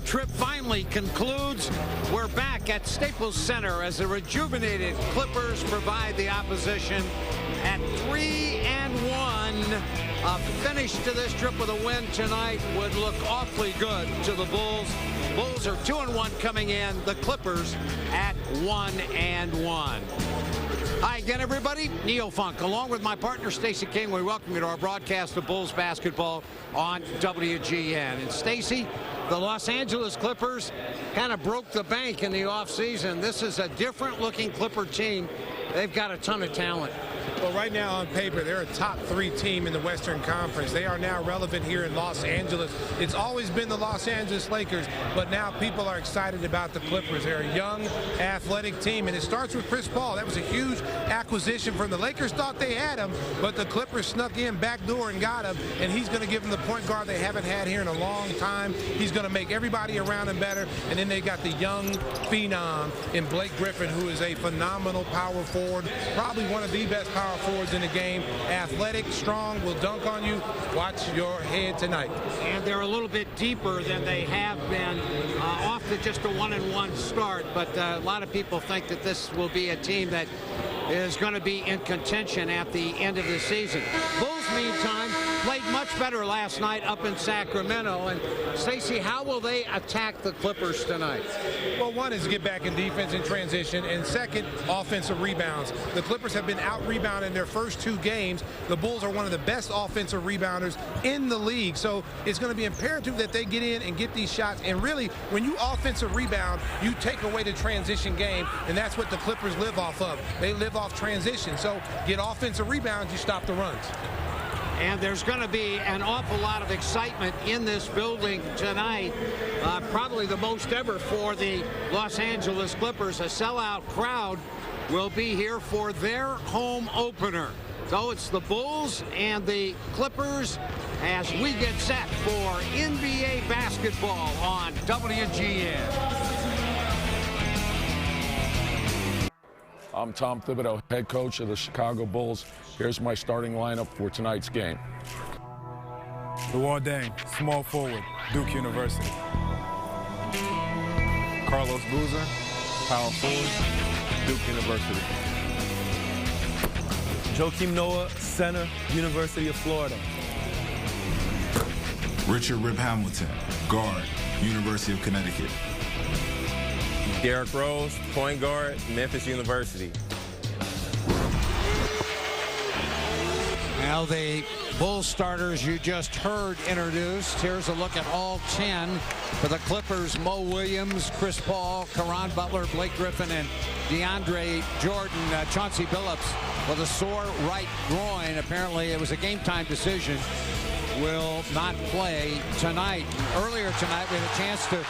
trip finally concludes. We're back at Staples Center as the rejuvenated Clippers provide the opposition at 3-1. A finish to this trip with a win tonight would look awfully good to the Bulls. Bulls are 2-1 coming in. The Clippers at 1-1. Hi again, everybody. Neil Funk, along with my partner Stacey King. We welcome you to our broadcast of Bulls basketball on WGN. And Stacey, the Los Angeles Clippers kind of broke the bank in the offseason. This is a different-looking Clipper team. They've got a ton of talent. Well, right now on paper, they're a top 3 team in the Western Conference. They are now relevant here in Los Angeles. It's always been the Los Angeles Lakers, but now people are excited about the Clippers. They're a young, athletic team, and it starts with Chris Paul. That was a huge acquisition from the Lakers. Thought they had him, but the Clippers snuck in backdoor and got him, and he's going to give them the point guard they haven't had here in a long time. He's going to make everybody around him better, and then they got the young phenom in Blake Griffin, who is a phenomenal power forward, probably one of the best power forwards in the game. Athletic, strong, will dunk on you. Watch your head tonight. And they're a little bit deeper than they have been off to just a 1-1 start. But a lot of people think that this will be a team that is going to be in contention at the end of the season. Bulls, meantime, played much better last night up in Sacramento. And Stacey, how will they attack the Clippers tonight? Well, one is get back in defense in transition, and second, offensive rebounds. The Clippers have been out-rebounded in their first 2 games. The Bulls are one of the best offensive rebounders in the league, so it's going to be imperative that they get in and get these shots. And really, when you offensive rebound, you take away the transition game, and that's what the Clippers live off of. They live off transition, so get offensive rebounds, you stop the runs. And there's going to be an awful lot of excitement in this building tonight, probably the most ever for the Los Angeles Clippers. A sellout crowd will be here for their home opener. So it's the Bulls and the Clippers as we get set for NBA basketball on WGN. I'm Tom Thibodeau, head coach of the Chicago Bulls. Here's my starting lineup for tonight's game. Luol Deng, small forward, Duke University. Carlos Boozer, power forward, Duke University. Joakim Noah, center, University of Florida. Richard Rip Hamilton, guard, University of Connecticut. Derrick Rose, point guard, Memphis University. Now the Bulls starters you just heard introduced. Here's a look at all 10 for the Clippers. Mo Williams, Chris Paul, Caron Butler, Blake Griffin, and DeAndre Jordan. Chauncey Billups with a sore right groin. Apparently it was a game-time decision. Will not play tonight. Earlier tonight, we had a chance to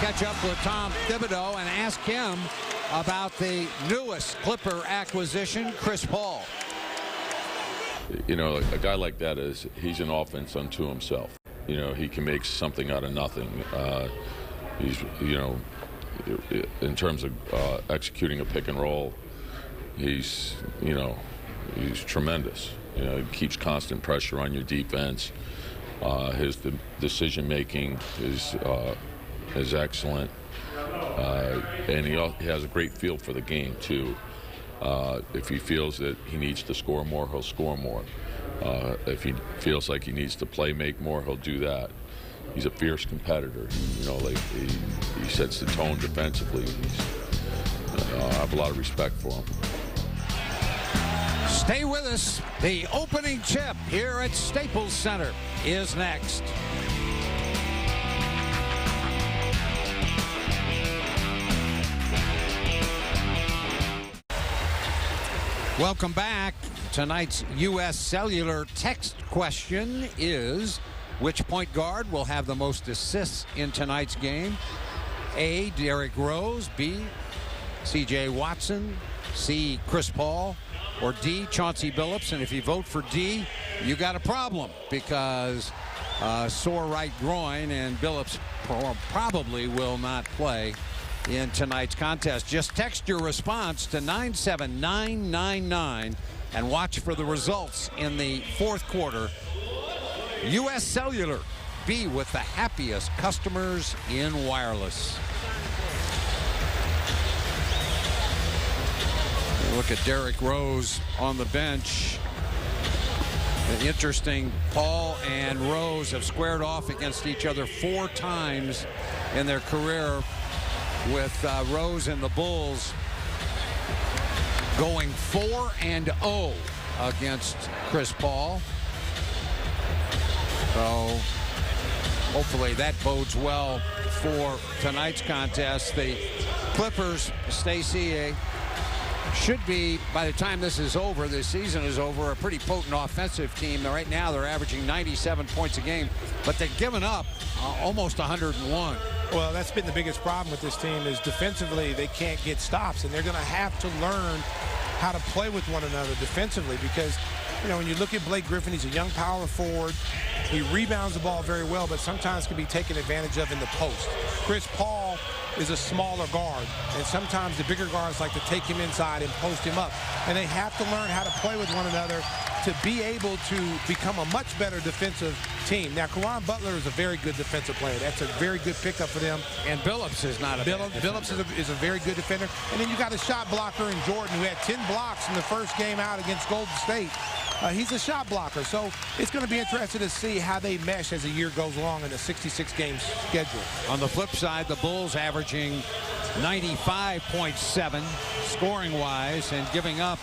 catch up with Tom Thibodeau and ask him about the newest Clipper acquisition, Chris Paul. You know, a guy like that he's an offense unto himself. You know, he can make something out of nothing. He's, you know, in terms of executing a pick and roll, he's tremendous. You know, he keeps constant pressure on your defense. His decision making is excellent, and he has a great feel for the game too. If he feels that he needs to score more, he'll score more. If he feels like he needs to make more, he'll do that. He's a fierce competitor. You know, like he sets the tone defensively. I have a lot of respect for him. Stay with us. The opening tip here at Staples Center is next. Welcome back. Tonight's U.S. Cellular text question is, which point guard will have the most assists in tonight's game? A, Derrick Rose, B, C.J. Watson, C, Chris Paul, or D, Chauncey Billups. And if you vote for D, you got a problem, because sore right groin, and Billups probably will not play in tonight's contest. Just text your response to 97999 and watch for the results in the fourth quarter. U.S. Cellular be with the happiest customers in wireless. Look at Derrick Rose on the bench. Interesting, Paul and Rose have squared off against each other 4 times in their career, with Rose and the Bulls going 4-0 against Chris Paul. So hopefully that bodes well for tonight's contest. The Clippers, Stacey, should be, by the time this is over, this season is over, a pretty potent offensive team. Right now they're averaging 97 points a game, but they've given up almost 101. Well, that's been the biggest problem with this team, is defensively they can't get stops, and they're going to have to learn how to play with one another defensively, because, you know, when you look at Blake Griffin, he's a young power forward. He rebounds the ball very well, but sometimes can be taken advantage of in the post. Chris Paul is a smaller guard, and sometimes the bigger guards like to take him inside and post him up. And they have to learn how to play with one another to be able to become a much better defensive team. Now, Caron Butler is a very good defensive player. That's a very good pickup for them. And Billups is not a Billups is a very good defender. And then you got a shot blocker in Jordan, who had 10 blocks in the first game out against Golden State. He's a shot blocker, so it's going to be interesting to see how they mesh as the year goes along in a 66-game schedule. On the flip side, the Bulls averaging 95.7 scoring-wise and giving up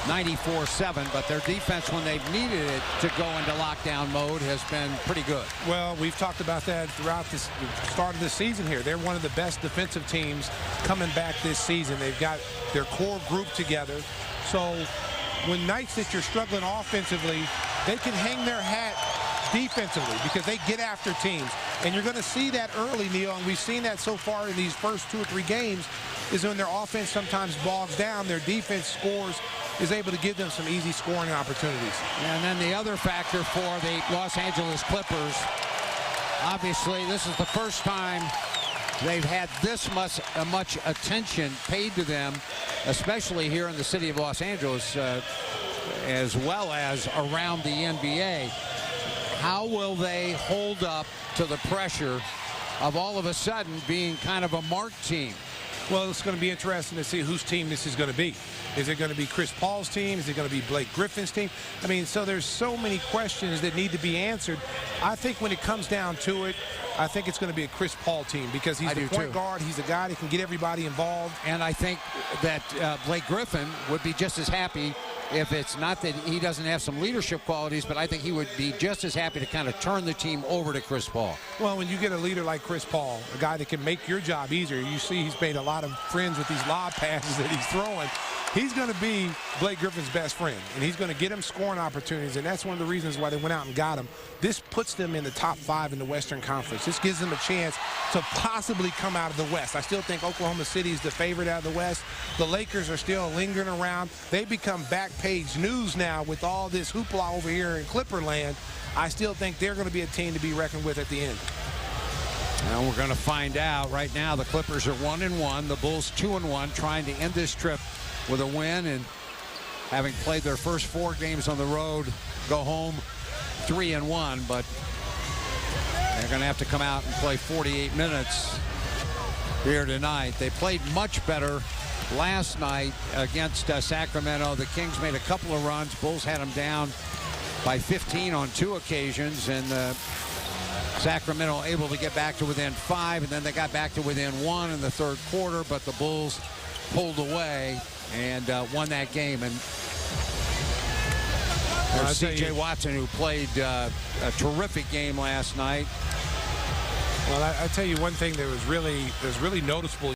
94-7, but their defense, when they've needed it to go into lockdown mode, has been pretty good. Well, we've talked about that throughout the start of the season here. They're one of the best defensive teams coming back this season. They've got their core group together. So when nights that you're struggling offensively, they can hang their hat defensively because they get after teams. And you're going to see that early, Neil, and we've seen that so far in these first 2 or 3 games, is when their offense sometimes bogs down, their defense scores, is able to give them some easy scoring opportunities. And then the other factor for the Los Angeles Clippers, obviously this is the first time they've had this much attention paid to them, especially here in the city of Los Angeles, as well as around the NBA. How will they hold up to the pressure of all of a sudden being kind of a marked team? Well, it's going to be interesting to see whose team this is going to be. Is it going to be Chris Paul's team? Is it going to be Blake Griffin's team? I mean, so there's so many questions that need to be answered. I think when it comes down to it, I think it's going to be a Chris Paul team because he's the point guard. He's a guy that can get everybody involved. And I think that Blake Griffin would be just as happy, if it's not that he doesn't have some leadership qualities, but I think he would be just as happy to kind of turn the team over to Chris Paul. Well, when you get a leader like Chris Paul, a guy that can make your job easier, you see he's made a lot of friends with these lob passes that he's throwing. He's going to be Blake Griffin's best friend, and he's going to get him scoring opportunities, and that's one of the reasons why they went out and got him. This puts them in the top 5 in the Western Conference. This gives them a chance to possibly come out of the West. I still think Oklahoma City is the favorite out of the West. The Lakers are still lingering around. They become back page news now with all this hoopla over here in Clipperland. I still think they're going to be a team to be reckoned with at the end. And we're going to find out. Right now, the Clippers are 1-1. The Bulls 2-1, trying to end this trip with a win, and having played their first 4 games on the road, go home 3-1, but they're going to have to come out and play 48 minutes here tonight. They played much better last night against Sacramento. The Kings made a couple of runs. Bulls had them down by 15 on 2 occasions, and Sacramento able to get back to within 5, and then they got back to within 1 in the third quarter, but the Bulls pulled away and won that game. And there's C.J. Watson, who played a terrific game last night. Well, I tell you one thing that was really noticeable